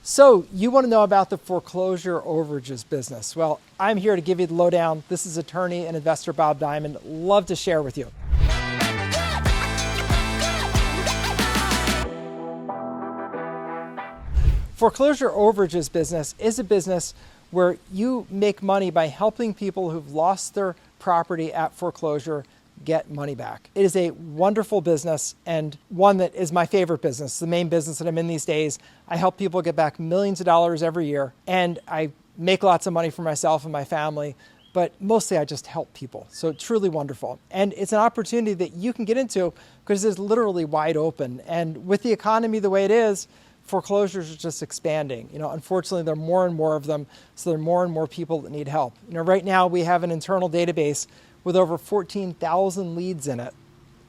So you want to know about the foreclosure overages business? Well, I'm here to give you the lowdown. This is attorney and investor Bob Diamond. Love to share with you. Foreclosure overages business is a business where you make money by helping people who've lost their property at foreclosure get money back. It is a wonderful business and one that is my favorite business, the main business that I'm in these days. I help people get back millions of dollars every year, and I make lots of money for myself and my family, but mostly I just help people. So truly wonderful. And it's an opportunity that you can get into because it's literally wide open. And with the economy the way it is, foreclosures are just expanding. Unfortunately, there are more and more of them, so there are more and more people that need help. Right now we have an internal database with over 14,000 leads in it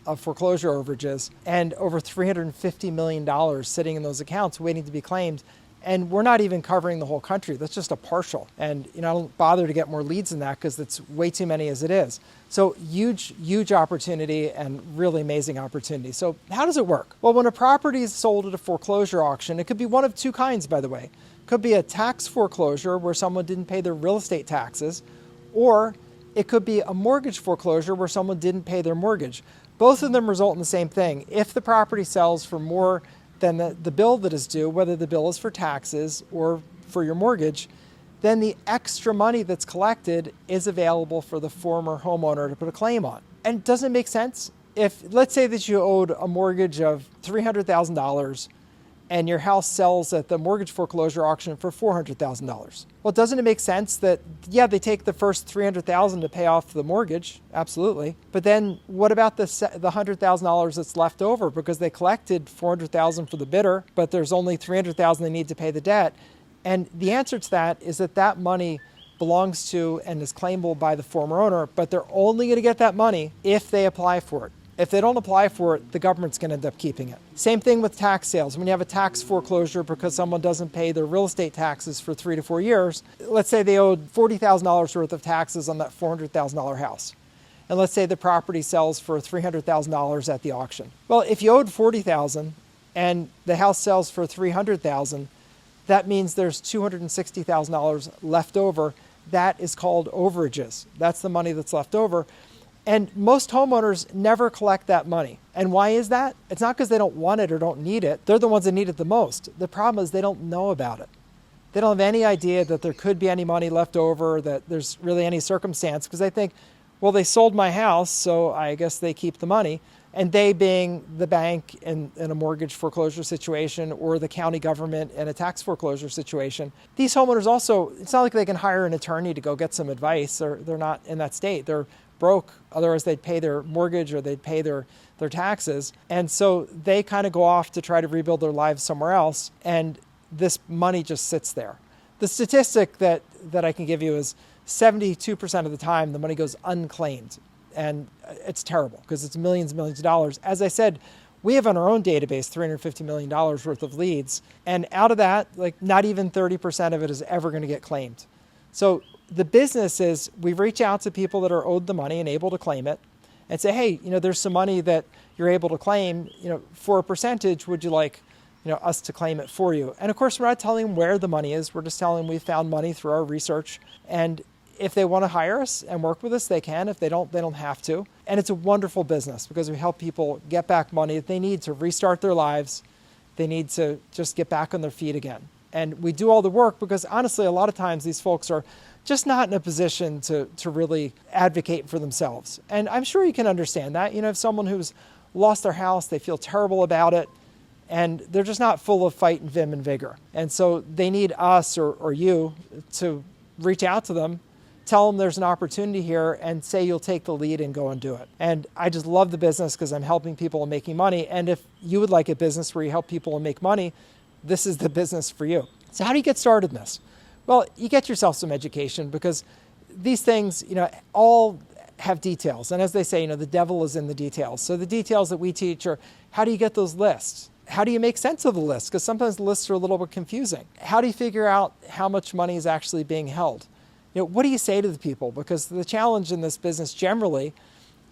of foreclosure overages and over $350 million sitting in those accounts waiting to be claimed. And we're not even covering the whole country. That's just a partial. And I don't bother to get more leads than that because it's way too many as it is. So huge opportunity and really amazing opportunity. So how does it work? Well, when a property is sold at a foreclosure auction, it could be one of two kinds, by the way. It could be a tax foreclosure where someone didn't pay their real estate taxes, or it could be a mortgage foreclosure where someone didn't pay their mortgage. Both of them result in the same thing. If the property sells for more than the bill that is due, whether the bill is for taxes or for your mortgage, then the extra money that's collected is available for the former homeowner to put a claim on. And doesn't it make sense? If, let's say that you owed a mortgage of $300,000 and your house sells at the mortgage foreclosure auction for $400,000. Well, doesn't it make sense that, yeah, they take the first $300,000 to pay off the mortgage? Absolutely. But then what about the $100,000 that's left over because they collected $400,000 for the bidder, but there's only $300,000 they need to pay the debt? And the answer to that is that money belongs to and is claimable by the former owner, but they're only going to get that money if they apply for it. If they don't apply for it, the government's going to end up keeping it. Same thing with tax sales. When you have a tax foreclosure because someone doesn't pay their real estate taxes for 3 to 4 years, let's say they owed $40,000 worth of taxes on that $400,000 house. And let's say the property sells for $300,000 at the auction. Well, if you owed $40,000 and the house sells for $300,000, that means there's $260,000 left over. That is called overages. That's the money that's left over. And most homeowners never collect that money. And why is that? It's not because they don't want it or don't need it. They're the ones that need it the most. The problem is they don't know about it. They don't have any idea that there could be any money left over, that there's really any circumstance, because they think, well, they sold my house, so I guess they keep the money. And they being the bank in a mortgage foreclosure situation or the county government in a tax foreclosure situation. These homeowners also, it's not like they can hire an attorney to go get some advice. They're not in that state. They're broke, otherwise they'd pay their mortgage or they'd pay their taxes. And so they kind of go off to try to rebuild their lives somewhere else, and this money just sits there. The statistic that I can give you is 72% of the time the money goes unclaimed. And it's terrible because it's millions and millions of dollars. As I said, we have on our own database $350 million worth of leads. And out of that, not even 30% of it is ever going to get claimed. So the business is we reach out to people that are owed the money and able to claim it and say, hey, there's some money that you're able to claim, for a percentage, would you like, us to claim it for you? And of course, we're not telling them where the money is. We're just telling them we found money through our research. And if they want to hire us and work with us, they can. If they don't have to. And it's a wonderful business because we help people get back money that they need to restart their lives. They need to just get back on their feet again. And we do all the work because honestly, a lot of times these folks are just not in a position to really advocate for themselves. And I'm sure you can understand that. If someone who's lost their house, they feel terrible about it, and they're just not full of fight and vim and vigor. And so they need us or you to reach out to them, tell them there's an opportunity here, and say you'll take the lead and go and do it. And I just love the business because I'm helping people and making money. And if you would like a business where you help people and make money, this is the business for you. So how do you get started in this? Well, you get yourself some education because these things, all have details. And as they say, the devil is in the details. So the details that we teach are, how do you get those lists? How do you make sense of the lists? Because sometimes the lists are a little bit confusing. How do you figure out how much money is actually being held? What do you say to the people? Because the challenge in this business generally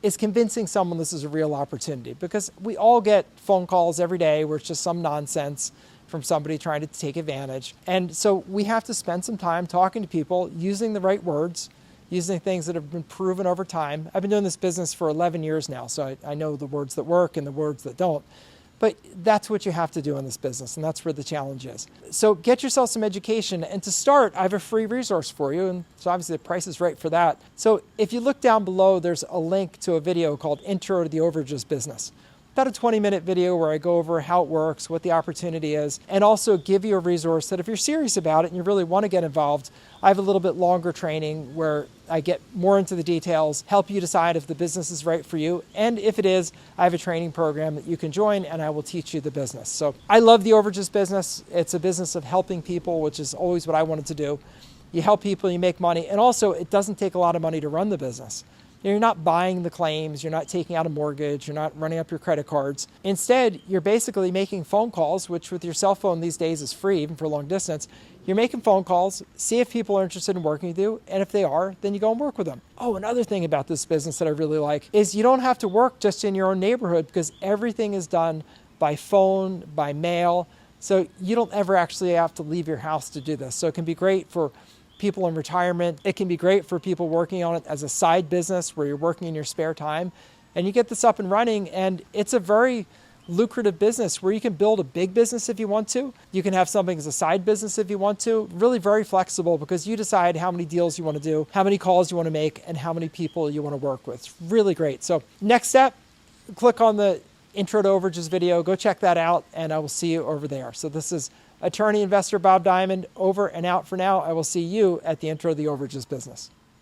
is convincing someone this is a real opportunity, because we all get phone calls every day where it's just some nonsense from somebody trying to take advantage. And so we have to spend some time talking to people, using the right words, using things that have been proven over time. I've been doing this business for 11 years now, so I know the words that work and the words that don't. But that's what you have to do in this business, and that's where the challenge is. So get yourself some education, and to start, I have a free resource for you, and so obviously the price is right for that. So if you look down below, there's a link to a video called Intro to the Overages Business. About a 20-minute video where I go over how it works, what the opportunity is, and also give you a resource that if you're serious about it and you really want to get involved, I have a little bit longer training where I get more into the details, help you decide if the business is right for you, and if it is, I have a training program that you can join and I will teach you the business. So I love the Overages business. It's a business of helping people, which is always what I wanted to do. You help people, you make money, and also it doesn't take a lot of money to run the business. You're not buying the claims, you're not taking out a mortgage, you're not running up your credit cards. Instead, you're basically making phone calls, which with your cell phone these days is free, even for long distance. You're making phone calls, see if people are interested in working with you, and if they are, then you go and work with them. Oh, another thing about this business that I really like is you don't have to work just in your own neighborhood because everything is done by phone, by mail, so you don't ever actually have to leave your house to do this. So it can be great for people in retirement. It can be great for people working on it as a side business where you're working in your spare time, and you get this up and running, and it's a very lucrative business where you can build a big business if you want to. You can have something as a side business if you want to. Really very flexible because you decide how many deals you want to do, how many calls you want to make, and how many people you want to work with. It's really great. So next step, click on the Intro to Overages video, go check that out, and I will see you over there. So this is attorney investor Bob Diamond, over and out for now. I will see you at the Intro to the Overages Business.